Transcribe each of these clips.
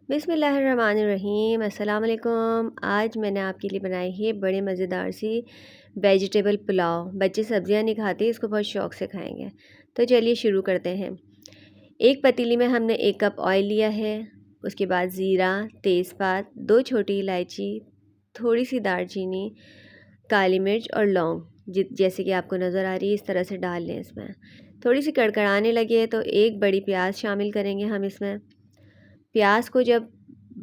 बिस्मिल्लाहिर्रहमानिर्रहीम। अस्सलाम वालेकुम। आज मैंने आपके लिए बनाई है बड़े मज़ेदार सी वेजिटेबल पुलाव। बच्चे सब्जियां नहीं खाते, इसको बहुत शौक़ से खाएंगे। तो चलिए शुरू करते हैं। एक पतीली में हमने 1 कप ऑयल लिया है। उसके बाद ज़ीरा, तेज़पात, 2 छोटी इलायची, थोड़ी सी दालचीनी, काली मिर्च और लौंग जैसे कि आपको नज़र आ रही है, इस तरह से डाल लें। इसमें थोड़ी सी कड़कड़ाने लगे तो 1 बड़ी प्याज शामिल करेंगे हम इसमें। प्याज को जब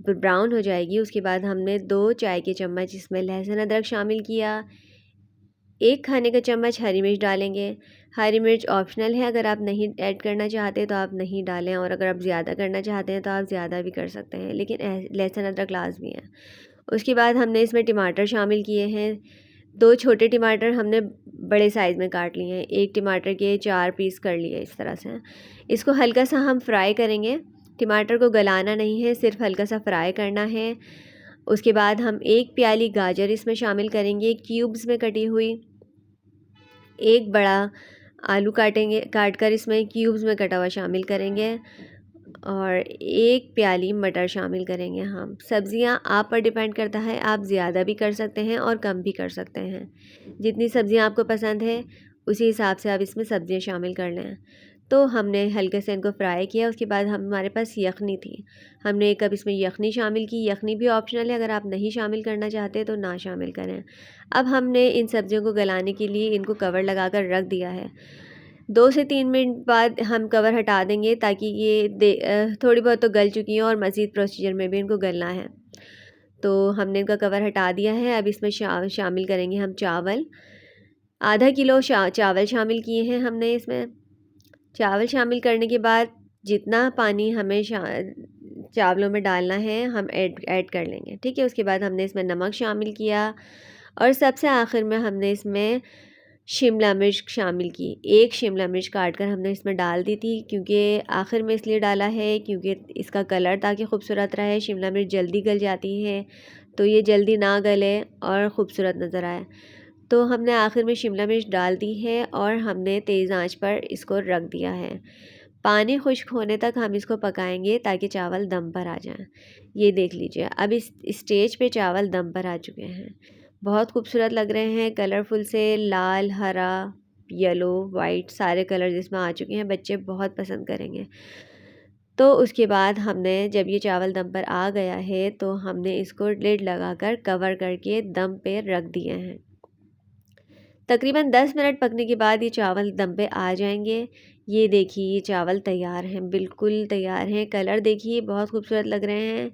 ब्राउन हो जाएगी उसके बाद हमने 2 चाय के चम्मच इसमें लहसुन अदरक शामिल किया। 1 खाने का चम्मच हरी मिर्च डालेंगे। हरी मिर्च ऑप्शनल है, अगर आप नहीं ऐड करना चाहते तो आप नहीं डालें, और अगर आप ज़्यादा करना चाहते हैं तो आप ज़्यादा भी कर सकते हैं, लेकिन लहसुन अदरक लाजमी है। उसके बाद हमने इसमें टमाटर शामिल किए हैं। 2 छोटे टमाटर हमने बड़े साइज़ में काट लिए हैं। 1 टमाटर के 4 पीस कर लिए इस तरह से। इसको हल्का सा हम फ्राई करेंगे। टमाटर को गलाना नहीं है, सिर्फ हल्का सा फ्राई करना है। उसके बाद हम 1 प्याली गाजर इसमें शामिल करेंगे, क्यूब्स में कटी हुई। 1 बड़ा आलू काट कर इसमें क्यूब्स में कटा हुआ शामिल करेंगे, और 1 प्याली मटर शामिल करेंगे हम। सब्ज़ियाँ आप पर डिपेंड करता है, आप ज़्यादा भी कर सकते हैं और कम भी कर सकते हैं। जितनी सब्ज़ियाँ आपको पसंद है उसी हिसाब से आप इसमें सब्ज़ियाँ शामिल कर लें। तो हमने हल्के से इनको फ्राई किया। उसके बाद हमारे पास यखनी थी, हमने 1 कप इसमें यखनी शामिल की। यखनी भी ऑप्शनल है, अगर आप नहीं शामिल करना चाहते तो ना शामिल करें। अब हमने इन सब्ज़ियों को गलाने के लिए इनको कवर लगा कर रख दिया है। 2 से 3 मिनट बाद हम कवर हटा देंगे, ताकि ये थोड़ी बहुत तो गल चुकी हैं और मज़ीद प्रोसीजर में भी इनको गलना है। तो हमने इनका कवर हटा दिया है। अब इसमें शामिल करेंगे हम चावल। आधा किलो चावल शामिल किए हैं हमने इसमें। चावल शामिल करने के बाद जितना पानी हमें चावलों में डालना है हम ऐड कर लेंगे, ठीक है। उसके बाद हमने इसमें नमक शामिल किया, और सबसे आखिर में हमने इसमें शिमला मिर्च शामिल की। 1 शिमला मिर्च काट कर हमने इसमें डाल दी थी, क्योंकि आखिर में इसलिए डाला है क्योंकि इसका कलर ताकि खूबसूरत रहे। शिमला मिर्च जल्दी गल जाती है, तो ये जल्दी ना गले और ख़ूबसूरत नज़र आए। तो हमने आखिर में शिमला मिर्च डाल दी है, और हमने तेज़ आंच पर इसको रख दिया है। पानी खुश्क होने तक हम इसको पकाएंगे ताकि चावल दम पर आ जाएं। ये देख लीजिए, अब इस स्टेज पे चावल दम पर आ चुके हैं। बहुत खूबसूरत लग रहे हैं, कलरफुल से। लाल, हरा, येलो, वाइट सारे कलर इसमें आ चुके हैं। बच्चे बहुत पसंद करेंगे। तो उसके बाद हमने जब ये चावल दम पर आ गया है तो हमने इसको लिड लगाकर कवर करके दम पे रख दिए हैं। तकरीबन 10 मिनट पकने के बाद ये चावल दम पे आ जाएंगे। ये देखिए, ये चावल तैयार हैं, बिल्कुल तैयार हैं। कलर देखिए, बहुत खूबसूरत लग रहे हैं।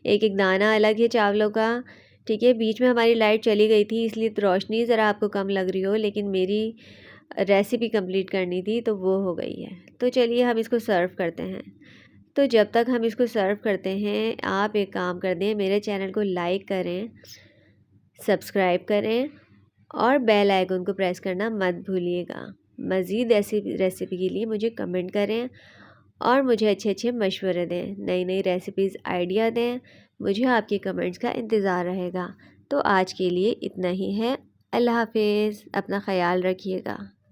एक एक दाना अलग है चावलों का, ठीक है। बीच में हमारी लाइट चली गई थी, इसलिए रोशनी ज़रा आपको कम लग रही हो, लेकिन मेरी रेसिपी कंप्लीट करनी थी तो वो हो गई है। तो चलिए हम इसको सर्व करते हैं। तो जब तक हम इसको सर्व करते हैं, आप एक काम कर दें, मेरे चैनल को लाइक करें, सब्सक्राइब करें, और बेल आइकन को प्रेस करना मत भूलिएगा। मज़ीद ऐसी रेसिपी के लिए मुझे कमेंट करें, और मुझे अच्छे अच्छे मशवरे दें, नई नई रेसिपीज़ आइडिया दें। मुझे आपके कमेंट्स का इंतज़ार रहेगा। तो आज के लिए इतना ही है। अल्लाह हाफ़िज़। अपना ख़याल रखिएगा।